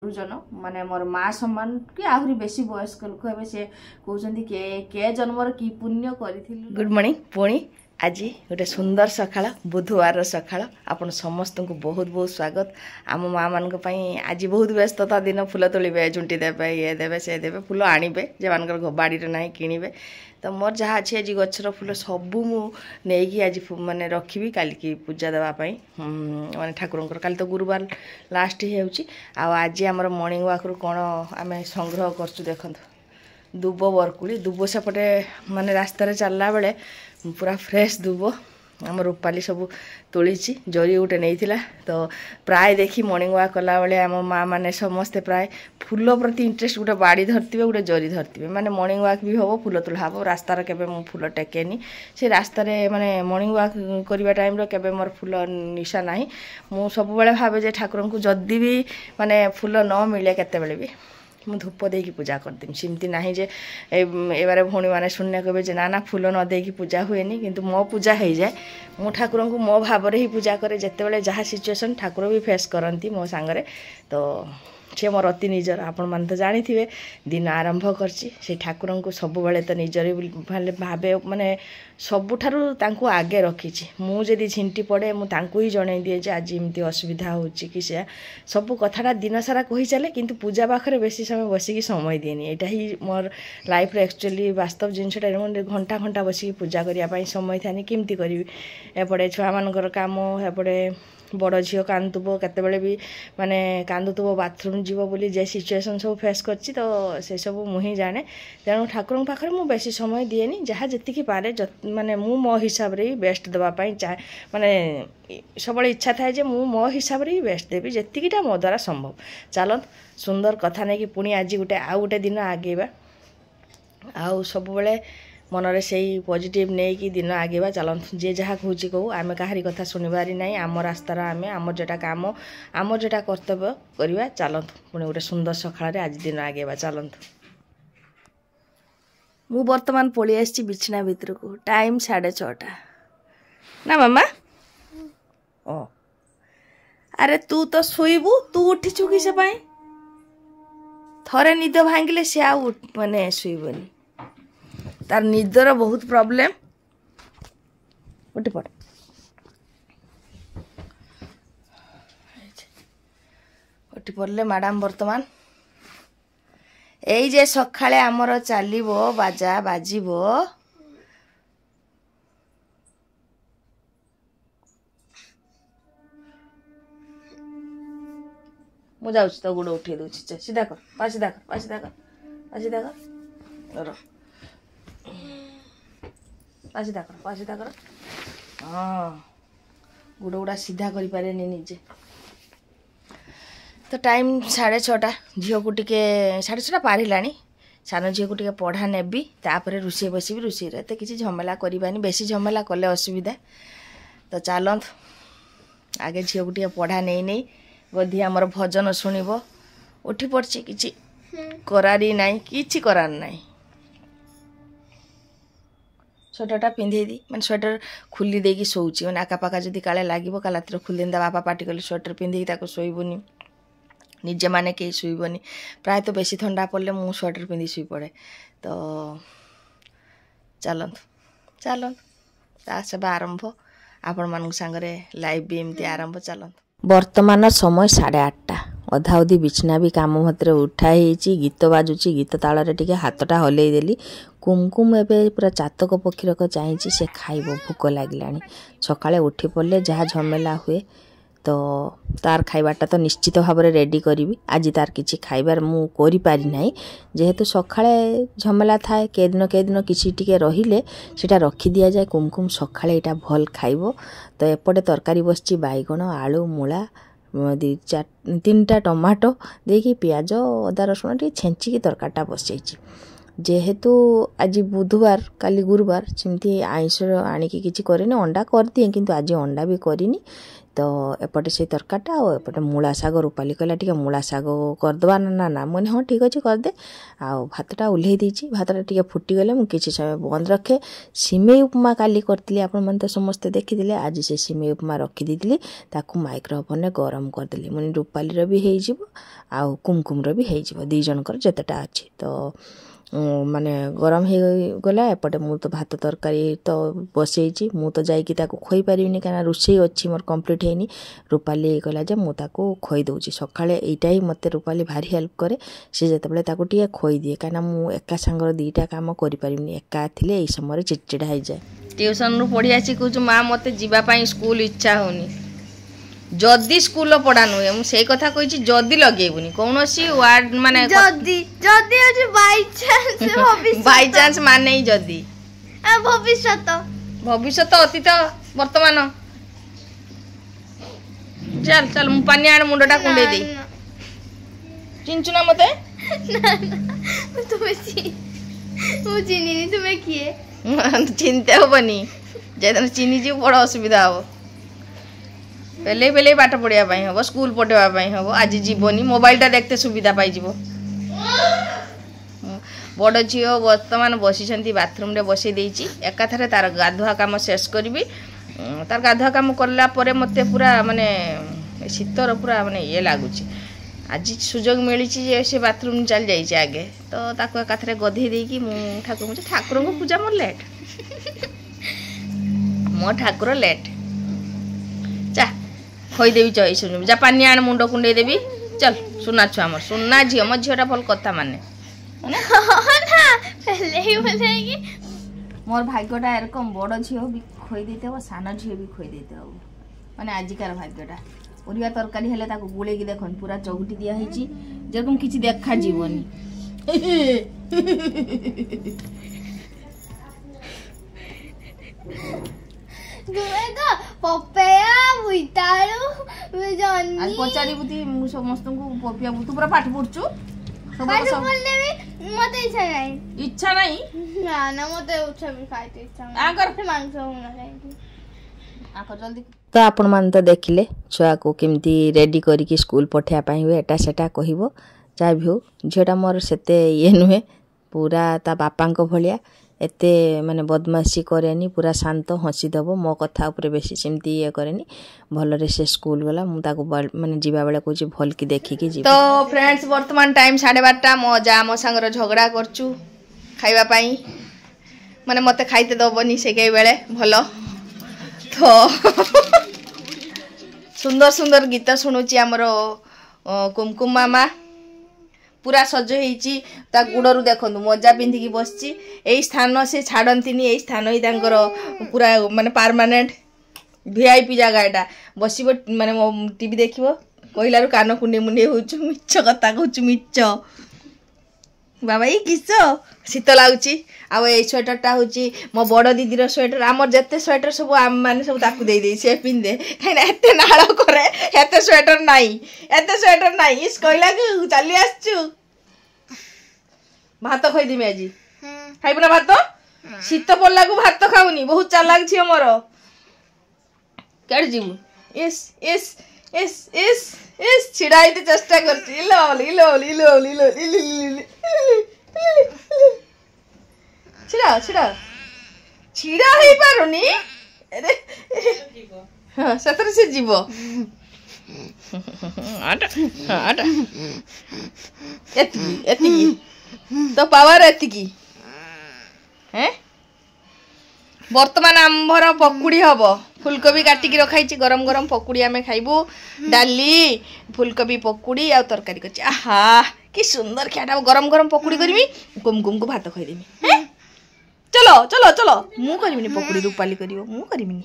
गुरुजन माने मोर माँ सम्मान कि आहरी बेसी वयस्क लोक हे से कहउछन्ती के जन्मर की पुण्य करिथिलु। गुड मॉर्निंग पुणी आज गोटे सुंदर सकाळ बुधवार सकाळ आपण समस्त को बहुत बहुत स्वागत। आम माँ मान आज बहुत व्यस्तता दिन फूल तोलिबे झुंटी देबे ये देबे से देबे फूल आनिबे जे मानकर बाड़ी रे नाही किनिबे तो मोर जहाँ अच्छी आज गचर फूल सबू मुझे आज माने रखी काल की पूजा देवाई माने ठाकुर काली तो गुरुवार लास्ट ही आज आमर मॉर्निंग वॉक रु कौन आम संग्रह करछु देखो दुब बरकुड़ी दुब सेपटे माने रास्तार चलला बेले पूरा फ्रेश दुब आम रूपाली सब तोली जरी गोटे नहीं तो प्राय देखी मॉर्निंग वॉक कला बेले आम माँ मैंने समस्ते प्राय फूल प्रति इंटरेस्ट गोटे बाड़ी धरती गोटे जरी धरती माने मॉर्निंग वॉक भी हम फूल तोला हम रास्तार केबे मु फूल टेकेनी से रास्तार माने मॉर्निंग वॉक करबा टाइम रे केबे मोर फूल निशा नाही मु सब बेले भावे जे ठाकुर को जदी भी माने फूल न मिले केते बेले भी मु धूप देकी पूजा करदेमी सेमती नाही जे एबारे भौणी माने शून्य कहे जे ना फूल न देकी पूजा हुएनी किंतु मो पूजा हो जाए मु ठाकुर को मो भाव ही पूजा करे जिते बड़े जहाँ सिचुएसन ठाकुर भी फेस करती मो सांगरे तो सी मोर अति निजर आपण मान तो जानी थे दिन आरंभ कर ठाकुर को सब बेले तो निजर भावे माने सबुठारु तांको आगे रखी मुझे झिंटी पड़े मुझे ही जन दिए जे आज एमती असुविधा होची कि से सब कथाटा दिन सारा कही चले किंतु पूजा पाखे बेसी समय बसिकी समय दिएनी यहाँ ही मोर लाइफ रे एक्चुअली वास्तव जिनसटा घंटा घंटा बसिकी पूजा करने समय थानी केमती करी एपटे छुआ मानकर काम एपटे बड़ झील कांदुब केतबेले भी माने कांदुब बाथरूम जीव बोली जे सिचुएसन सब फेस करछि तो से सब मुही जाने तेणु ठाकुर पाखे मु बेसी समय दिएनी जहाँ जी पारे माने मु मो हिसाब रे बेस्ट देवाई चाहे माने सब इच्छा थाए जे मु मो हिसाब रे बेस्ट देवी जेतिकीटा मो द्वारा संभव चलत सुंदर कथा नहीं कि पुणी आज गोटे आउ गोटे दिन आगेबा आउ सब बेले मनरे से पॉजिटिव नहीं कि दिन आगेबा चलत जे जहाँ कहूँ कहू आम कहारी कथा शुणबारी ना आम रास्तार आम आम जोटा काम आम जोटा कर्तव्य करवा चलत पुणी गोटे सुंदर सकाळ आज दिन आगेबा चलत मु वर्तमान पलि आसी बिछना भितर को टाइम 6:30 ना मामा ओ अरे तू तो शोबू तू उठीचु कि से थरे निद भांगिले से आउ माने शुबनी तार निदर बहुत प्रॉब्लम उठी पड़ उठी पड़े मैडम वर्तमान एई जे सखाळे आमर चलिबो बाजा बाजिबो मु जाउछि तो गुड़ उठे दूछि सीधा कर पासीधा कर पासीधा कर पासीधा कर रो पासीधा कर हाँ गुड़ गुड़ा सीधा कर पारे निजे तो टाइम 6:30 झील को टिके 6:30 पारिला सान झील को टिके पढ़ा नेबी तापर रोषे बसबी रोषे तो किसी झमेला करवानी बेसी झमेला कले असुविधा तो चलत आगे झील को टिके पढ़ा नहीं नहीं गधी आमर भजन शुणव उठी पड़ी कि करारी ना कि करार ना स्वेटरटा पिंधे दी मैंने स्वेटर खुली देकी शोची मैंने आकापाका जदि काले लगे काला रातिर खुली बापा पाटी कले स्वेटर पिंधे शोबनी निजे माने कहीं शुबनी प्रायतः बेसी ठंडा पड़े मु स्वेटर पिंधि शुई पड़े तो चलत चलत सेवा आरंभ आपण मान सांगरे लाइव भी एमती आरंभ चलत वर्तमान समय 8:30 अधाउधी बिछना भी काम मत उठाई गीत बाजुची गीत ताल टिके हाथटा हल्ई देली कुमकुम एवं पूरा चातक पक्षी चाहिए से खाइब भोक लगे सकाଳେ उठी पड़े जहाँ झमेला हुए तो तार खाइबाटा तो निश्चित भाव में रेडी करी आज तार किसी खाइबार मु करि पारि नाही जेहेतु सकाळे झमेला थाए के दिन किसी टिके रहिले सेटा रखी दिया जाए कुमकुम सकाळे एटा भल खाइबो तो एपटे तरकारी बसची बैगण आलू मूला 2-3टा टमाटो देकी पियाज अदा रसुण टी छेंचिकी तरकारीटा बसैछि जेहेतु आज बुधवार काली गुरुवार सेमती आइंष आणिकी किसी करेनि अंडा कर दिए किंतु आज अंडा भी करिनी तो एपटे से तरकाटा आ एपटे मूला शाग रूपाली कहला टिके मूला शाग करदे ना ना मैंने हाँ ठीक अच्छे करदे आ भातटा ओह्लई देछि भातटा टिके फुटीगले मुझे किसी समय बंद रखे सिमेई उपमा काली करती आपण मैंने तो समस्ते देखी आज से सिमेई उपमा रखीदी ताकू माइक्रोओवन में गरम करदेली मुझे रूपाली भी हो कुमकुम भी हो दी जनकर जितेटा अच्छी तो माने गरम हो गला एपटे मु तो भात तरकारी तो बसई मु तो जाइकी खोई पारिनी कहीं रोषे अच्छी मोर कंप्लीट है रूपाली कहला जे मुझे खोई दूची सकाଳେ एटा ही मत रूपाली भारी हेल्प करे सी जिते टे खोई दिए कहीं मु एका सांगर दीटा काम करें एका थी यही समय चिड़चिड़ा हो जाए ट्यूशन रु पढ़ी आसी कह माँ मत जावाई स्कूल इच्छा होनी जदि स्कूल पढ़ा नुहे मुझे कथा कही जदि लगेबुनी कौन सी वार्ड माने बाय चांस माने जदि भविष्य अतीत वर्तमान चल चल मु पानी आण मुंडटा कुंडे दे चिंचु ना मते चिंता हेनी जैसे चिन्ह जी बड़ असुविधा हम पेले पेले पाठ पढ़िया हम स्कूल पढ़ाई हम आज जीवनी मोबाइलटा देखते सुविधा पाई बड़ झी बर्तमान बसी बाथरूम रे बसई देछि एकाथरे तार गाधुआ काम शेष करी तार गाधुआ काम करला परे मते पूरा माने शीतर पूरा माने ये लगुच आज सुजोग मिली से बाथरूम चल जाइए आगे तो ताको एकाथरे गधे देकी ठाकुर को पूजा मोर लेट मो ठाकुर लेट चा खोईदेवी चई जा पानी आण मुंड कुंडे देवी चल सुना छुआ मोर सुना झी मो झीटा भल कथा माने मोर भाग्यटा एरकम बड़ झी भी खोई देते सान झी भी खोई देते माने आजिकार भाग्यटा परिया तरकारी हेले ताको गुलेकी देखन पूरा चौगुटी दिया हेची जेरकम किछि देखा जीवनी पपया बुइताळु जन्नी आज पचारी बुती मु समस्त को पपिया बुतु पूरा पाठ पढछु पाठ पढले भी मते इच्छा नहीं ना ना मते उच्छा भी खाइते इच्छा आगर से मांस होना खाइते आको जल्दी तो आपण मान तो देखिले छुआ को केमती रेडी करिकी स्कूल पठिया पाई हुए एटा सेटा कहिबो जा भी हो झियोटा मोर सेते ये नुहे पूरा ता बापांको भलिया एते माने बदमाशी करेनी पूरा शांत हसी दबो मो कथा ऊपर बेसी सेमती ये करेनी भलरे से स्कूल गला मु ताको माने जीवा बेला कहूँ भल की देखिकी जी तो फ्रेंड्स वर्तमान टाइम 12:30 मो जा मो संगर झगड़ा करचु खाइबा पाई माने मते खाइते दबनी से के बेले भलो तो सुंदर सुंदर गीत शुणुची आमर कुमकुम मामा पूरा सज होती गुड़रू देखु मजा पिंधिकी बसची यही स्थान से छाड़ती यही स्थान ही तांकर पूरा माने परमानेंट वीआईपी जगह एटा बस माने टीवी देखिबो कहलारू कान कुंडे मुंडे होचु मिछ कथा कहूँ मिछ बाबा ये किस शीत लगुच आ स्वेटरटा हूँ मो बड़ दीदीर स्वेटर आमर जिते स्वेटर सब आम मैंने सब दे दे से पिंधे कहीं एते नाड़ करे एते स्वेटर नाई इस कहला कि चली आसचु भात खोईदेमी आज खाइबु ना भात शीत पड़ला को भात खाऊनी बहुत चालाक झियो मोर केड़ जीवु इस इस इस इस इस छिड़ा चेष्टा करछि छिड़ा छिड़ा छिड़ा हो पारुनी हाँ सतरे से जीव एतिकी तो पावर एतिकी हैं वर्तमान आंबर पकुड़ी हम फुलकोबी काटिकी रखाई गरम गरम पकुड़ी आम खाइबू डाली फुलकोबी पकुड़ी आ तरकारी कर आहा कि सुंदर ख्याटा गरम गरम पकुड़ी करमी कुमकुम को भात खाईदेमी चलो चलो चलो मु करिमिनी पकुड़ी रूपाली करियो मु करिमिनी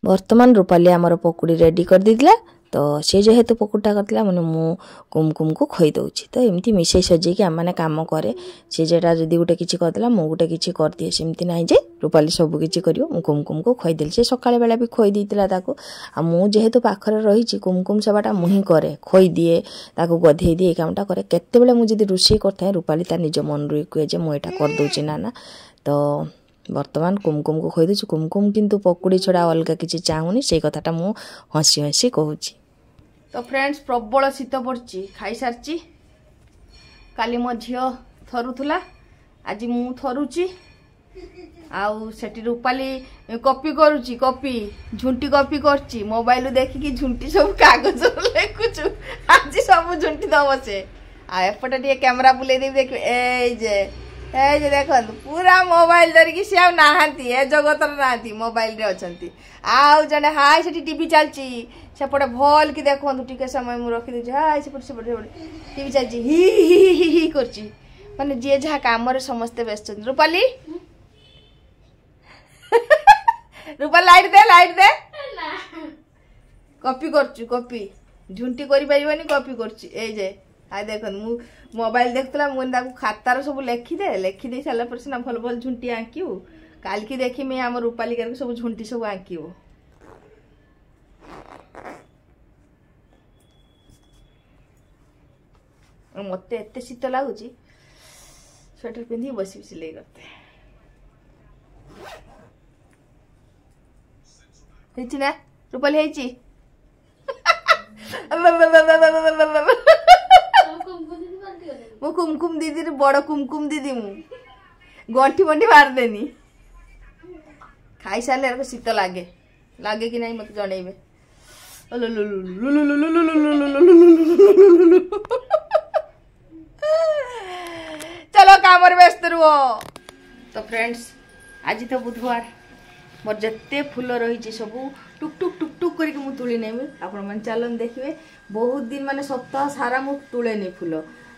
वर्तमान रूपाली आमर पकुड़ी रेडी कर दीदिला तो सी जेहेतु पकुड़ा करथिला माने मु कुमकुम को खोई दउछि तो एमती मिसै सजे कि आम काम करे सी जेटा जदी गुटे किछि करथिला मु गुटे किछि कर दिए सेमती नाही जे रूपाली सब किछि करियो मु कुमकुम को खोई देल से सकाळे बेला भी खोई दीतिला ताको आ मु जेहेतु पाखरे रहिछि कुमकुम सेवाटा मुही करे खोई दिए ताको गधेई दिए कामटा करे केते बेले मु जदी रुसी करथाय रूपाली ता निज मन रुई कहे जे मु एटा कर दउछि ना ना तो बर्तमान कुमकुम को खोई दूँ कुमकुम किंतु पकुड़ी छड़ा अलग किसी चाहूनी से कथाटा मु हसी हसी कहूँ। तो फ्रेंड्स प्रबल शीत पड़ी खाई सारी काली मो झी थरुला आज मु थरुची आउ सेठी रूपाली कॉपी करुची कॉपी झुंटी कॉपी करची मोबाइल देखिकी झुंटी सब कागज लिखुचु आज सब झुंटी दब से आएपटे टे कैमेरा बुले देवी देख ए देखो पूरा मोबाइल धरिकी सी आ नहांती ए जगतर नहांती मोबाइल रे अछंती आउ जने हाय सेठी टीवी चलची सेपटे भल कि देखो टिके समय मु रखी दे हाय सेपटे टीवी चलची ही ही ही ही करची माने जे जहा काम रे समस्त व्यस्त रूपाली रूपा लाइट दे कॉपी करछु कॉपी झुंटी करि परिबनी कॉपी करछि ए जे आ देखन मु मोबाइल देखतला मु ताकू खातार सब लिखि दे साला पर सिना भल भल झुंटी आंकिउ काल की देखि मैं हम रूपाली कर सब झुंटी सब आंकिउ मते एते शीत लागुची स्वेटर पिंधी बसी सिलाई करते हेची ना रूपाली हेची मु कुमकुम दीदी बड़ कुमकुम दीदी मु गंठी बंठी मार देनी खाई सारे शीत लागे लागे कि नहीं मत जनइबे चलो काम व्यस्त रुह। तो फ्रेंड्स आज तो बुधवार मोर जिते फूल रही सब टुक टुक टुक टुक करके मु तुली नेबी आपण मन चलन देखिए बहुत दिन माने सप्ताह सारा मु तुलेनी फूल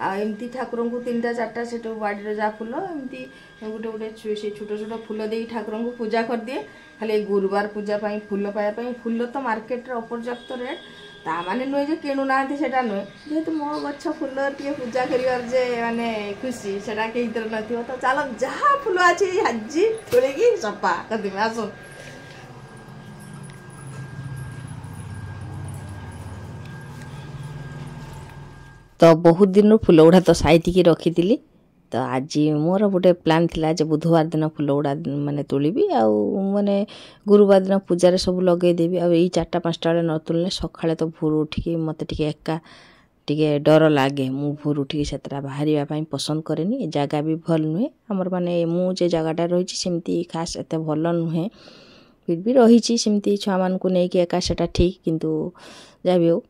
आमती ठाकुर को 3टा 4टा से बाड़ी जा फूल एमती गोटे गोटे से छोट छोट फूल दे ठाकुर को पूजा कर दिए खाली गुरुवार पूजा पाई फूल पाया फूल तो मार्केट रे अपर्याप्त रेट ता माने नुहे जे किणु ना सेटा नुहे जेहेतु मो गछ फूल टे पूजा करिवार जे माने खुशी सेटा के इतर नथियो तो चलो जहा फूल अछि हज्जी थोड़ेकी सपा कदी आसो तो बहुत दिन फूल गुड़ा तो साइतिकी रखी तो आज मोर गोटे प्लान थिला जे बुधवार दिन फूल गुड़ा माने तुलिबी आउ माने गुरुवार दिन पूजा सब लगे देबी आ 4टा 5टा बेले न तुलने सकाळे तो भोर उठिकी मते टिके एका टिके डर लागे मु भोर उठिकी सेतरा बाहरिया पई पसंद करेनी जगह भी भल नुहे हमर माने मु जे जगहटा रहिछि सेमती खास एते भल नुहे फिर भी रहिछि सेमती छुआ मान को नेकी एका सेटा ठीक किंतु जाबियो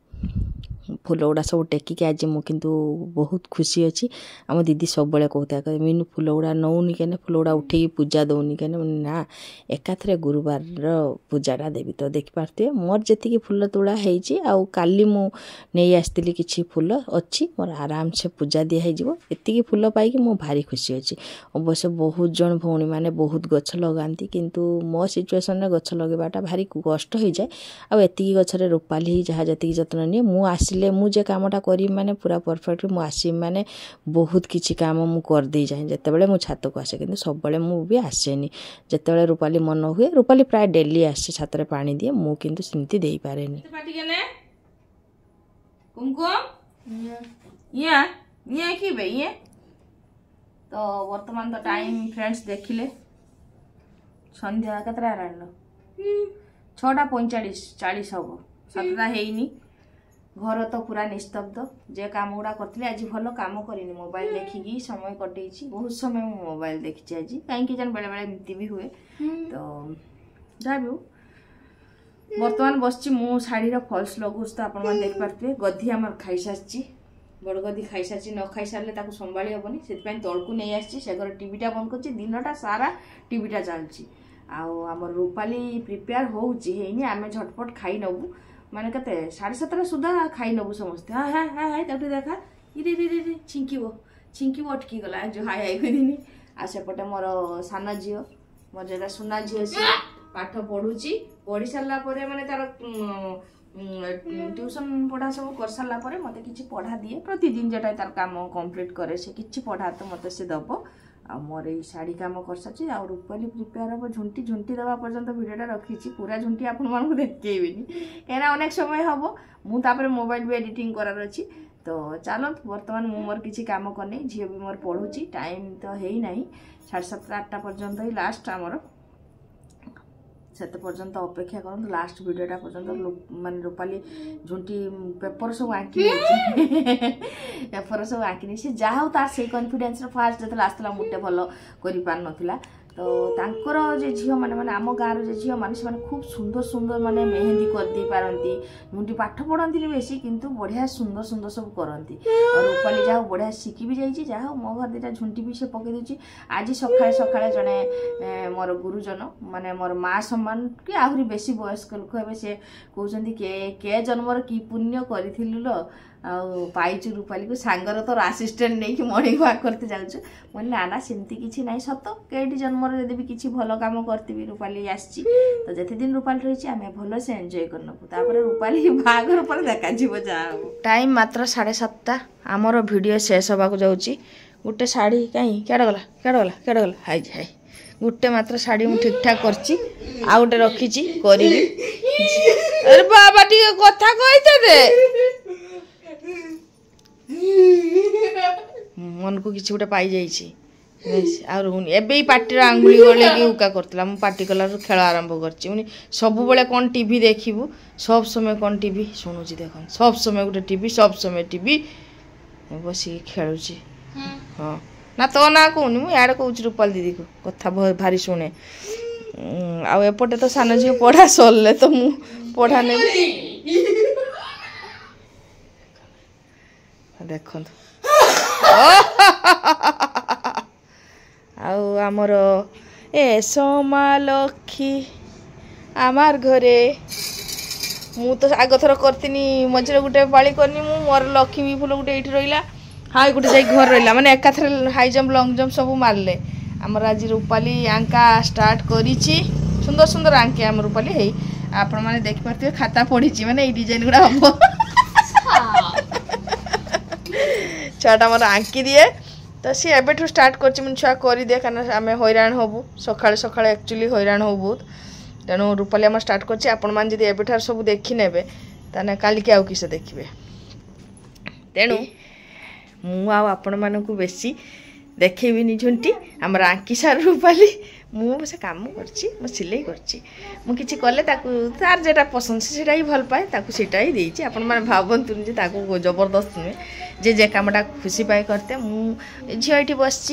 फूल गुड़ा सब टेकिक आज मु किंतु बहुत खुशी अच्छी आम दीदी सब बड़े कहता है मीनू फूल गुड़ा नौनी के फूल गुड़ा उठे पूजा दौनी के ना एकाथरे गुरुवार पूजाटा देवी तो देखिपारे मोर जी फूल तोड़ा हो काली मु नहीं आसती किसी फूल अच्छी मोर आराम से पूजा दिहै एति फूल पाई मु भारी खुशी अच्छी अवश्य बहुत जन भौणी मैंने बहुत गछ लगाती किंतु मो सिचुएसन गछ लगेबाटा भारी कष्ट हो जाए आती गछरे रूपाली जहाँ जी जत्न निए मु आसिले मुझे कामटा करी माने पूरा परफेक्ट मु आसी माने बहुत किछि काम मु कर दे जाए जेतेबेले मु छात को आसे किंतु सब बेले मु भी आसेनी जेतेबेले रूपाली मन हुए रूपाली प्राय डेली आसे छात रे पानी दिए मु किंतु सिमती देई पारेनी पाटी केने कुमकुम ये की बे ये तो वर्तमान तो टाइम फ्रेंड्स देखिले संध्या कतरा राणलो 6:45 40 हबो 7टा हेइनी घर तो पूरा निस्तब्ध जे काम गुड़ा करथिले आज भलो काम करिनी मोबाइल देखिकी समय कटैछि बहुत समय मु मोबाइल देखछि आज काहे जन बेले बेले एमती भी हुए तो जाबु वर्तमान बसछि मु साड़ी रो फॉल्स लगुस तो आपण मन देख पारथिबे गधी हमर खाइ सारछि बड़ गधी खाइ सारछि न खाइ सारले ताको संभाली हबनी सेति पय तळकु नै आछि से घर टीवीटा बंद करछि दिनटा सारा टीवीटा चलछि आ हमर रूपाली प्रिपेयर होउछि हेनी आमे झटपट खाइ नबु माने कते 7:30 सुधा खाई नबु समझते हाँ हाँ हाँ हाय तब देखा इरे रे रे छिंकी अटकी गला जो हाय हाय कदिनी आ सेपटे मोर सान झियो मोर जेटा सुना झियो से पाठ पढुची पढी सारला परे माने तार ट्यूशन पढ़ा सब कर सारला परे मते किछि पढ़ा दिए प्रतिदिन जेटा तार काम कंप्लीट करे से किछि पढ़ा तो मते से दबो आ मोर ए साड़ी काम कर साची आ रूपाली प्रिपेयर हो झुंटी दवा पर्यंत वीडियोटा रखी पूरा झुंटी आपण मानकु देखैबिनी केना अनेक समय हबो मु तापर मोबाइल भी एडिटिंग करार अछि तो चलो बर्तमान मु मोर किसी काम करनी झील भी मोर पढ़ुची टाइम तो है ना 7:30-8टा पर्यंत ही लास्ट आमर से पर्यंत अपेक्षा करूँ लास्ट वीडियोटा पर्यंत मान रूपाली झुंटी पेपर सब आंकी पेपर सब आंकी सी जहाँ तार से कॉन्फिडेंस फास्ट जो आसला मुटे भल कर पार नाला तो तांकर जे झील मैंने आम गाँव जे झील मैंने से खूब सुंदर सुंदर माने मेहंदी करदे पारती मुझे पाठ पढ़ती बेसी किंतु बढ़िया सुंदर सुंदर सब करती और रूपाली जहाँ बढ़िया शिखी भी जाइए जहाँ मो घर दीटा झुंटी भी से पकई दूची आज सकाळे सकाळे जड़े मोर गुरुजन माने मोर माँ सम्मान कि आहरी बेसी वयस्क लोक हे से कहते के जन्मर कि पुण्य कर पाइचु रूपाली को सांगर तोर आसिस्टेंट नहीं कि मॉर्निंग वॉक करते जाऊँ मैं ना सेमती किसी ना सत कई जन्म यदि भी किसी भल कम करती रूपाली आसी तो जिते दिन रूपाली रही आम भल से एंजॉय करनबू रूपाली बाहागर पर देखा जहाँ टाइम मात्र 7:30 आमर वीडियो शेष होगा जाऊँगी गोटे शाढ़ी कहीं क्या गला हाई हाई गोटे मात्र शाढ़ी मु ठीक ठाक करची आ गोटे रखी करी अरे बाबा टी कथा कही मन को किसी गोटे पाई जाइए पार्टी आंगुली गले उका करता मुझे पार्टी कला खेल आरंभ कर सब बेले कौन टीवी देखू सब समय कौन टीवी शुणुची देख सब समय गोटे टीवी सब समय टीवी बस खेलुची हाँ ना तो ना कहूनी मुझे याद कहूँ रूपाली दीदी को कथा भारी शुणे आपटे तो सान झील पढ़ा सरले तो मु पढ़ा नहीं देख आमर ए सोमा लक्ष्मी आमार घरे मु तो आग थर करती मझे गोटे पाली करनी मु मोर लक्ष्मी फूल गोटे ये रहा हाँ गोटे जा घर रहा माने एकाथरे हाई जंप लंग जंप सब मारले आमर आज रूपाली आंका स्टार्ट करी सुंदर सुंदर आंके आम रूपाली है आपण मैंने देखिपे खाता पढ़ी माने ये डिजाइन गुड़ा हम छुआटा मोर आंकी दिए तो सी एबेठू स्टार्ट कर छुआ कर दिए कारण आम हैरान हबू सकाଳେ सकाଳେ एक्चुअली हैरान हो बहुत तेणु रूपाली आम स्टार्ट कर आपण मैंने जब एबेठार सब देखी ने ताने काली के आउ किसे देखिए तेणु मुझे मानू बेसी देखेबी झुंटी आमर आंकी सार रूपाली मुझे काम कर सिलाई कर कले तार जेटा पसंद से ही भल पाए सीटा ही देती आपण मैंने भावतुनि जबरदस्त नुहे जे कामटा खुशी पाए करते झील ये बस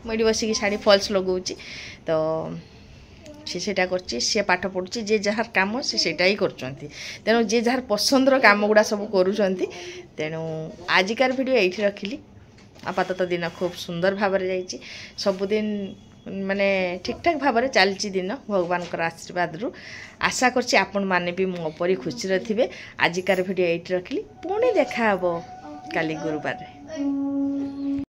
मुझे बसिक शाढ़ी फल्स लगाऊँ तो सीटा कर पाठ पढ़ुची जे जार कम से ही करेणु जे जार पसंदर कम गुड़ा सब करुँच तेणु आजिकार वीडियो ये रखिली आपातत दिन खूब सुंदर भाव जाइए सबुदिन माने ठीक ठाक भाव चलती दिन भगवान आशीर्वाद रु आशा करछि आपण माने भी मो परी खुशी थे आजिकार वीडियो ये रखिली पुणी देखा काली गुरुवार।